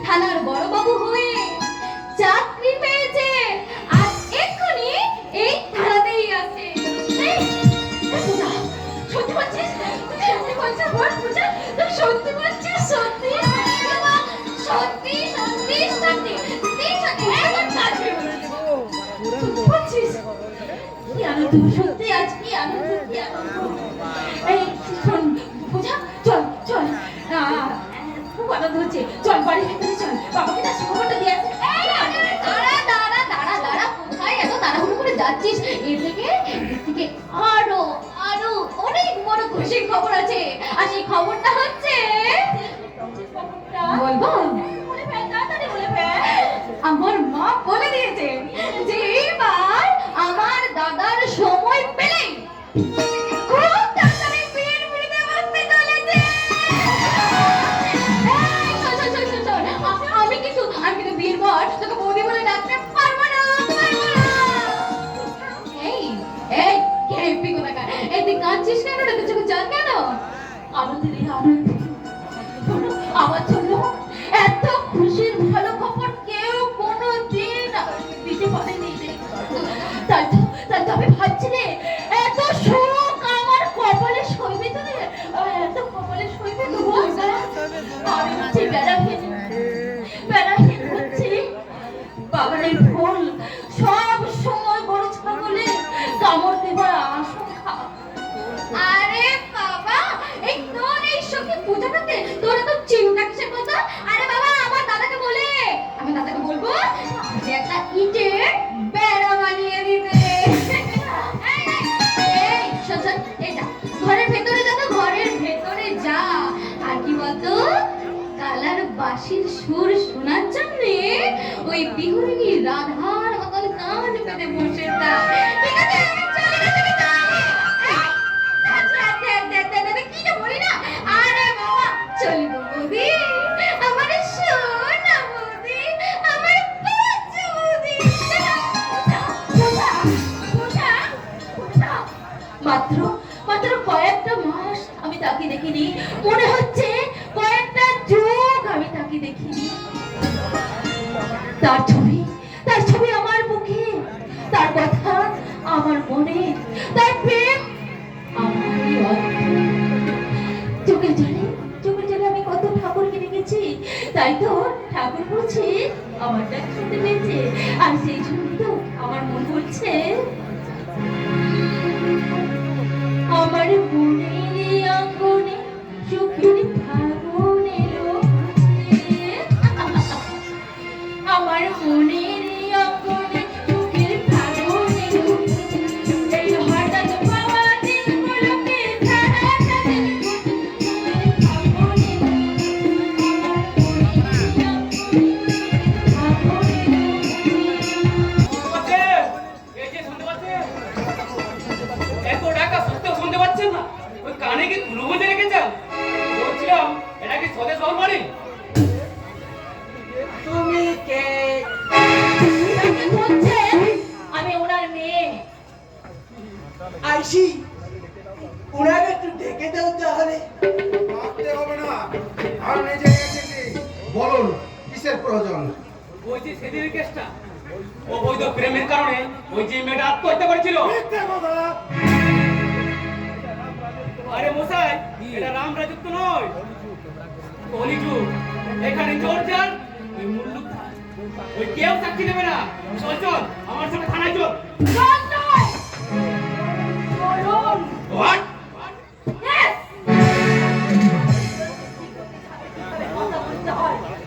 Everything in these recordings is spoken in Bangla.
থানার বড়বাবু হয়ে চাকরি পেয়েছে আর এক্ষুনি এই থানাতেই আছে। পূজা, সত্যি বলছিস? সত্যি বলছিস? বল পূজা, তুই সত্যি বলছিস? সত্যি সত্যি সত্যি সত্যি সত্যি সত্যি একদম কাছে বলছিস। কি আনন্দ, সত্যি আজ কি আনন্দ, কি আনন্দ। এই শোন পূজা, চল চল, খুব আনন্দ হচ্ছে, চল বাড়ির ভিতরে চল, বাবাকে না সুখবরটা দিয়ে আসি। দাঁড়া দাঁড়া দাঁড়া দাঁড়া, কোথায় এত তাড়াহুড়ো করে যাচ্ছিস? এর থেকে আরো আরো অনেক বড় খুশির খবর আছে, আর সেই খবরটা হচ্ছে বলবো, বলে ফেল, তাড়াতাড়ি বলে ফেল। আমার মা বলে দিয়েছে যে এবার আমার দাদার সময় পেলেই খুব তাড়াতাড়ি বিয়ের পিঁড়িতে বসতে চলেছে। আমি কিন্তু বিয়ের পর তোকে বৌদি বলে ডাকতে পারবো না, পারবো না। এই এই কেপি কোথাকার, এই তুই কাঁদছিস কেন? তোর চোখে জল কেন? আনন্দের এই আনন্দ আমার জন্য এত খুশির ভালো খবর কেউ কোনোদিন দিতে পারেনি। তাই তো আমি ভাবছি রে, এত সুখ আমার কপালে সইবে তো রে, এত কপালে সইবে তো বল। আমি হচ্ছে বেড়াহীন হচ্ছি। বাগানের ফুল সব সময় গরু ছাগলে কামড় দেবার আশঙ্কা। আরে বাবা, এই তোর এই সখী পূজাটাতে তোর তো চিন্তা কিসের কথা? আরে বাবা, আমার দাদাকে বলবো যে একটা ইটের বেড়া বানিয়ে দিতে। এই শোন, এই যা ঘরের ভেতরে যা, তো ঘরের ভেতরে যা। আর কি বলতো, কালার বাঁশির সুর শোনার জন্য ওই বিহুরিনী রাধার মতন কান পেতে বসে থাক, ঠিক আছে? চলে গেছে কি যে বলি না। আরে বাবা চলি গো বৌদি, আমার সোনা বৌদি, আমার বাচ্চা বৌদি। মাত্র মাত্র কয়েকটা মাস আমি তাকে দেখিনি, মনে হচ্ছে কয়েকটা যুগ আমি তাকে দেখিনি। তার ছবি আমার মুখে, তার কথা আমার মনে, তার প্রেম আমার চোখের জলে আমি কত ঠাকুরকে দেখেছি। তাই তো ঠাকুর বলছে আমার ডাক শুনতে পেয়েছে, আর সেই জন্য তো আমার মন বলছে আমার মনের আঙ্গনে সুখের ফাগুন এলো, আমার মনের আঙ্গনে সুখের ফাগুন এলো। এই হঠাৎ পাওয়া দিনগুলোকে ধারাটা দিন ফাগুন এলো, আমার এত টাকা সত্যি শুনতে পাচ্ছেন না? ওই কানে কি তুলো বুঝে রেখেছেন? বলছিলাম এটা কি স্বদেশ বাড়ি? তুমি কে? আমি ওনার মেয়ে। আইসি, ওনাকে একটু ডেকে দাও তাহলে। ভাবতে হবে না, আর নিজে এসেছি। বলুন কিসের প্রয়োজন? ওই যে সেদিনের কেসটা, অবৈধ প্রেমের কারণে ওই যে মেয়েটা আত্মহত্যা করেছিল। মিথ্যে কথা। আরে মশাই, এটা রাম রাজত্ব নয়, কলিযুগ। এখানে জোরজার ওই মুল্লুক, ওই কেউ সাক্ষী নেবে না। চল চল আমার সাথে থানায় চল। What?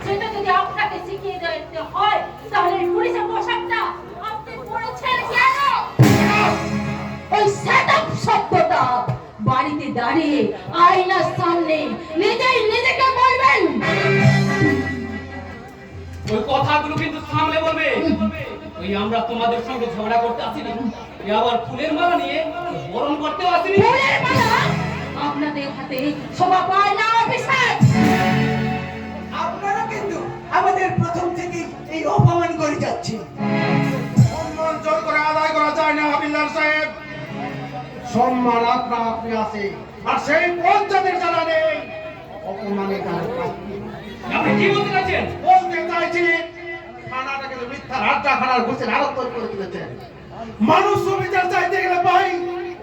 সেটা যদি আপনাকে শিখিয়ে দিতে হয় তাহলে পুলিশের পোশাকটা আপনি পরেছেন কেন? ওই সেটআপ শব্দটা বাড়িতে দাঁড়িয়ে আয়নার সামনে নিজেকে বলবেন। ওই কথাগুলো কিন্তু সামলে বলবে। ওই আমরা তোমাদের সঙ্গে ঝগড়া করতে আসিনি, আবার ফুলের মালা নিয়ে বরণ করতেও আসিনি। ফুলের মালা আপনাদের হাতে শোভা পায় না অফিসার। আপনারা কিন্তু আমাদের প্রথম থেকে এই অপমান করে যাচ্ছেন। সম্মান জোর করে আদায় করা যায় না হাবিলদার সাহেব। সম্মান আপনা আপনি আছে, আর সেই পঞ্চায়েতের জানা নেই। অপমানে তার আপনি কি বলতে চাচ্ছেন? বলতে দেখছি থানাটাকে তো মিথ্যা আড্ডাখানার ঘুষের আরো তৈরি করে তুলেছেন। মানুষ অবিচার চাইতে গেলে ভাই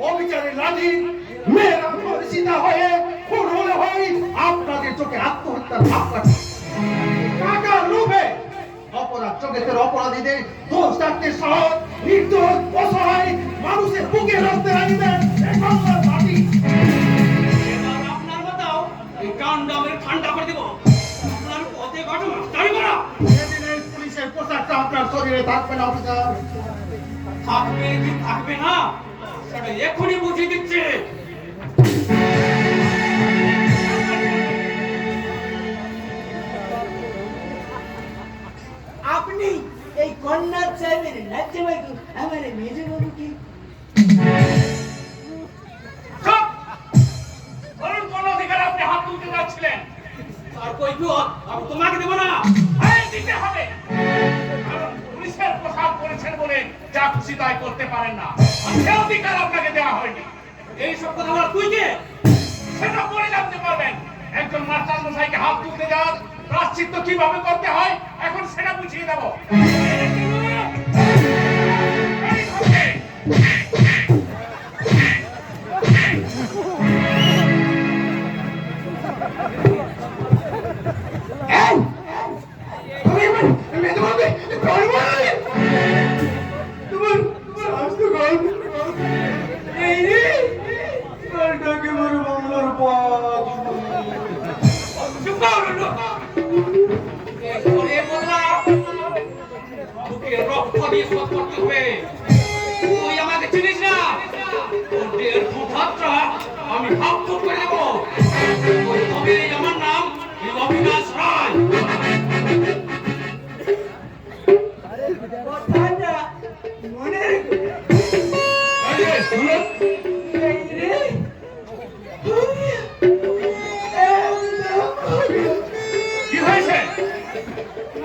অবিচারের লাঠি, মেয়েরা পরিচিতা হয়ে খুন হলে হয় আপনাদের চোখে আত্মহত্যার ভাব কাটে। টাকার লোভে অপরাধ জগতের অপরাধীদের দোষ থাকতে সহজ, নির্দোষ অসহায় মানুষের বুকে রাখতে রাখবেন বাংলার মাটি। এবার আপনার মতাও এই কাণ্ড আমি ঠান্ডা করে দেব। আপনার পথে ঘটনা তাই করা সেদিন এই পুলিশের পোশাকটা আপনার শরীরে থাকবে না অফিসার। থাকবে কি থাকবে না সেটা এখনই বুঝিয়ে দিচ্ছে। আপনি এই কন্যা সাহেবের লাজ্জা বাবু আমার মেজো বাবু কি চুপ! ধরুন কোন অধিকারে আপনি হাত তুলতে যাচ্ছিলেন? আর কৈফিয়ত আমি তোমাকে দেব না, এই দিতে হবে। কারণ পুলিশের পোশাক পরেছেন বলে যা খুশি তাই করতে পারেন না, আর সে অধিকার আপনাকে দেওয়া হয়নি। এই সব কথা বলা তুই কে? সেটা পরে জানতে পারবেন। একজন মাস্টার মশাইকে হাত তুলতে যাওয়ার প্রায়শ্চিত্ত কিভাবে করতে হয় এখন সেটা বুঝিয়ে দেব। এই ঘরে! তুমি আমার মেয়ে তোমাকে ধরবো না। তোমার সাহস তো গল্প এই রে কালটাকে মোর বাংলার পাঁচ চুপ কর, লোক! এই ঘরে বললা, বুকে রক্ত দিয়ে শোধ করতে হবে। তুই আমাকে চিনিস না? তোর দেহের ফুটহাতটা আমি হাফ ফুট করে দেবো। তবে আমার নাম অবিনাশ রায়। কথাটা মনে রেখো। এই যে, শুনুন। এই রে কি হয়েছে?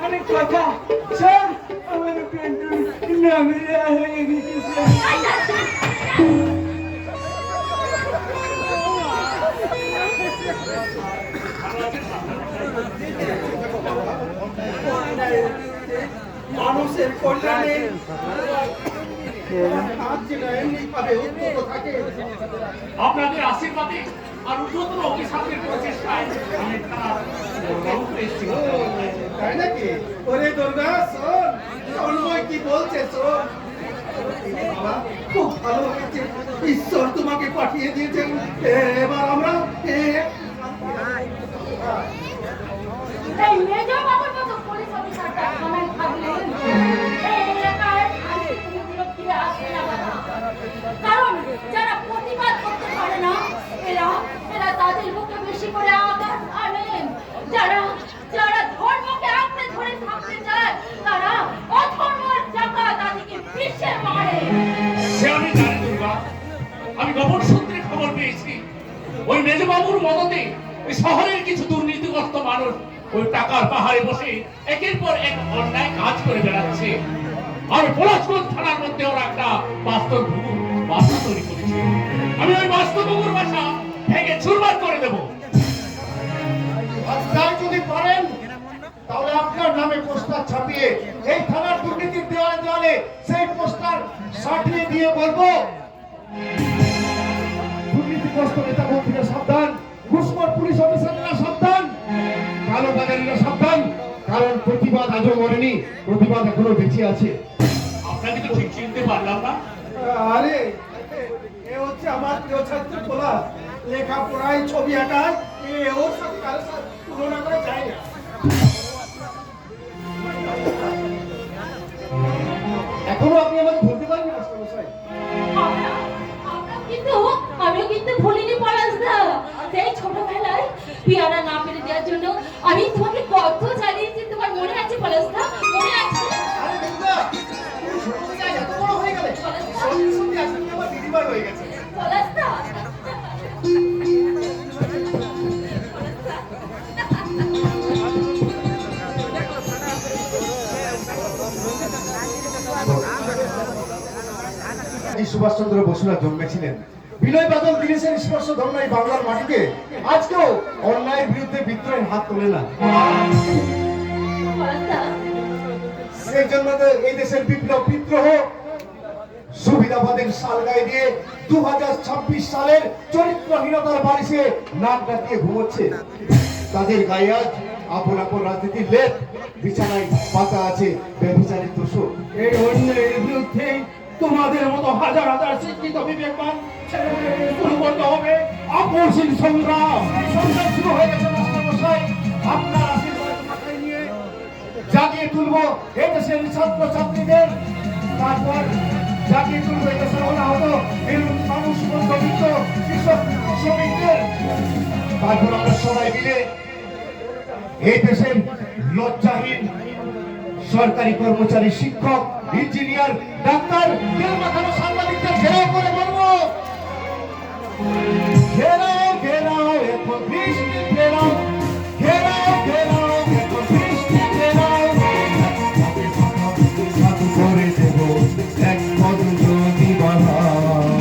অনেক কথা স্যার আমার পেন্টুর নামে হয়ে গেছে মানুষের কল্যাণে হাত যেটা এমনি ভাবে উদ্ভূত থাকে। আপনাদের আশীর্বাদে আর উন্নতর অভিশাপের প্রচেষ্টায় আমি তার রংপুরে এসেছি। তাই নাকি? ওরে দুর্গা শোন, তন্ময় কি বলছে শোন। বাবা, খুব ভালো হয়েছে, ঈশ্বর তোমাকে পাঠিয়ে দিয়েছেন। এবার আমরা এই মেজো বাবুর মতো পুলিশ অফিসারটা থানায় থাকলে এই এলাকায় শান্তিপূর্ণ ফিরে আসবে না বাবা। কারণ যারা প্রতিবাদ করতে পারে না এরা তাদের বুকে বেশি করে আঘাত আনেন। যারা যারা ধর্মকে আঁকড়ে ধরে থাকতে চায় তারা অধর্মের চাকা তাদেরকে পিষে মারে। সে আমি জানি দুর্গা। আমি গোপন সূত্রে খবর পেয়েছি ওই মেজবাবুর মদতে ওই শহরের কিছু দুর্নীতিগ্রস্ত মানুষ ওই টাকার পাহাড়ে বসে একের পর এক অন্যায় কাজ করে বেড়াচ্ছে। আর পলাশগঞ্জ থানার মধ্যে ওরা একটা বাস্তব তৈরি করেছে। আমি ওই বাস্তবপুর বাসা ভেঙে চুরমার করে দেবো। আপনারা যদি পারেন তাহলে আপনার নামে পোস্টার ছাপিয়ে এই থানার দুর্নীতির দেওয়ালে দেওয়ালে সেই পোস্টার সাটিয়ে দিয়ে বলবো, দুর্নীতিগ্রস্ত নেতা মন্ত্রীরা সাবধান, ঘুষখোর পুলিশ অফিসাররা সাবধান, কালো বাজারিরা সাবধান। কারণ প্রতিবাদ আজও মরেনি, প্রতিবাদ এখনো বেঁচে আছে। আপনাকে তো ঠিক চিনতে পারলাম না। আরে এ হচ্ছে আমার প্রিয় ছাত্র পলাশ, লেখাপড়ায় ছবি আঁকায় ওর সাথে কারোর সাথে তুলনা করা যায় না। এখনো আপনি আমাকে বলতে পারেন মাস্টারমশাই? আমিও কিন্তু ভুলিনি পলাশদা। সেই ছোটবেলায় পিয়ারা না পেরে দেওয়ার জন্য আমি তোমাকে কত জ্বালিয়েছি, তোমার মনে আছে পলাশদা? মনে আছে? আরে দেখুন, তুমি ছোট থেকে আজ এত বড় হয়ে গেলে, সত্যি সত্যি আজ তুমি আমার দিদিমার হয়ে গেছে। পলাশদা সুভাষচন্দ্র বসুরা জন্মেছিলেন, বিনয় বাদল দীনেশের স্পর্শ ধর্মায় বাংলার মাটিকে আজকেও অন্যায়ের বিরুদ্ধে বিদ্রোহের হাত তোলে না। পলাশদা এই দেশের বিপ্লব বিদ্রোহ সুবিধাবাদের সাল গায়ে দিয়ে 2026 সালের চরিত্রহীনতার বারিশে নাক ডাকিয়ে ঘুমোচ্ছে। তাদের গায়ে আজ আপন আপন রাজনীতির লেপ, বিছানায় পাতা আছে ব্যভিচারের দোষক। এই অন্যের বিরুদ্ধে তোমাদের মতো হাজার হাজার শিক্ষিত বিবেকবান ছেলেমেয়েদের শুরু করতে হবে আপোষহীন সংগ্রাম। এই সংগ্রাম শুরু হয়ে গেছে মাস্টারমশাই। আপনার আশীর্বাদ মাথায় নিয়ে জাগিয়ে তুলবো এই দেশের ছাত্র ছাত্রীদের, তারপর জাগিয়ে তুলবো এই দেশের অনাহত নিরুন মানুষ, মধ্যবিত্ত কৃষক শ্রমিকদের। তারপর আমরা সবাই মিলে এই দেশের লজ্জাহীন সরকারি কর্মচারী, শিক্ষক, ইঞ্জিনিয়ার, ডাক্তার, তেল মাখানো সাংবাদিকদের ঘেরাও করে বলবো, ঘেরাও ঘেরাও এখন বৃষ্টি ঘেরাও, ঘেরাও ঘেরাও এখন বৃষ্টি ঘেরাও, সাধু করে দেব এক পদ যদি বাড়াও,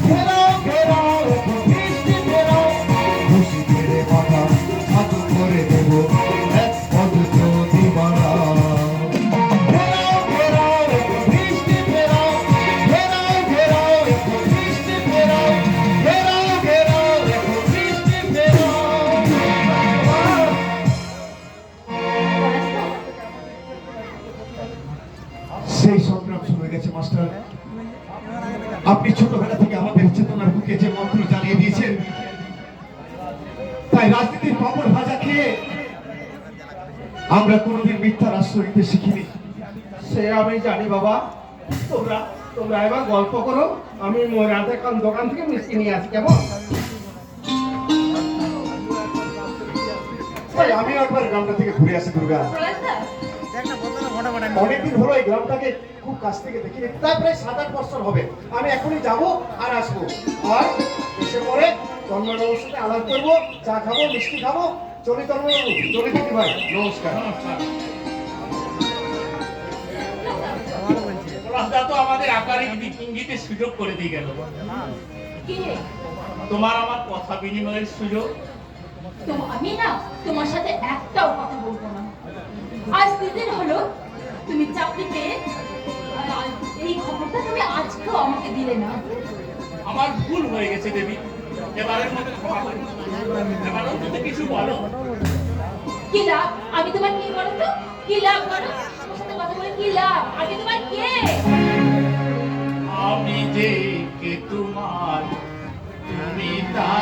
ঘেরাও ঘেরাও এখন বৃষ্টি ঘেরাও, খুশি ঘেরে মাথা সাধু করে দেব এক পদ যদি বাড়াও, ঘেরাও ঘেরাও এখন বৃষ্টি ঘেরাও, ঘেরাও ঘেরাও এখন বৃষ্টি ঘেরাও, ঘেরাও ঘেরাও এখন বৃষ্টি ঘেরাও। সেই সংগ্রাম শুরু হয়ে গেছে মাস্টার। আপনি ছোটবেলা থেকে আমাদের চেতনার বুকে যে মন্ত্র জানিয়ে দিয়েছেন, তাই রাজনীতির পাপড় ভাজা খেয়ে আমরা কোনোদিন মিথ্যার আশ্রয় নিতে শিখিনি। সে আমি জানি বাবা। তোমরা তোমরা এবার গল্প করো, আমি রাতে দোকান থেকে মিষ্টি নিয়ে আসি, কেমন? ভাই আমিও একবার গ্রামটা থেকে ঘুরে আসি দুর্গা। পলাশদা, অনেকদিন হলো এই গ্রামটাকে খুব কাছ থেকে দেখিনি, প্রায় প্রায় 7-8 বছর হবে। আমি এখনই যাব আর আসবো, আর এসে পরে তন্ময়বাবুর সাথে আলাপ করবো, চা খাবো, মিষ্টি খাবো। চলি তন্ময়বাবু, চলি দিদি ভাই, নমস্কার। পলাশদা তো আমাদের আকারে ইঙ্গিতের সুযোগ করে দিয়ে গেল। কি রে? তোমার আমার কথা বিনিময়ের সুযোগ। তো আমি না তোমার সাথে একটাও কথা বলবো না। আজ 2 দিন হলো তুমি চাকরি পেয়ে, আর এই খবরটা তুমি আজকেও আমাকে দিলে না। আমার ভুল হয়ে গেছে দেবী, এবারের মতো ক্ষমা করে দিও। এবারও যদি কিছু বলো। কি লাভ? আমি তোমার কি বলো তো? কি লাভ বলো? তোমার সাথে কথা বলে কি লাভ? আমি তোমার কে? আমি যে কে তোমার, তুমি তা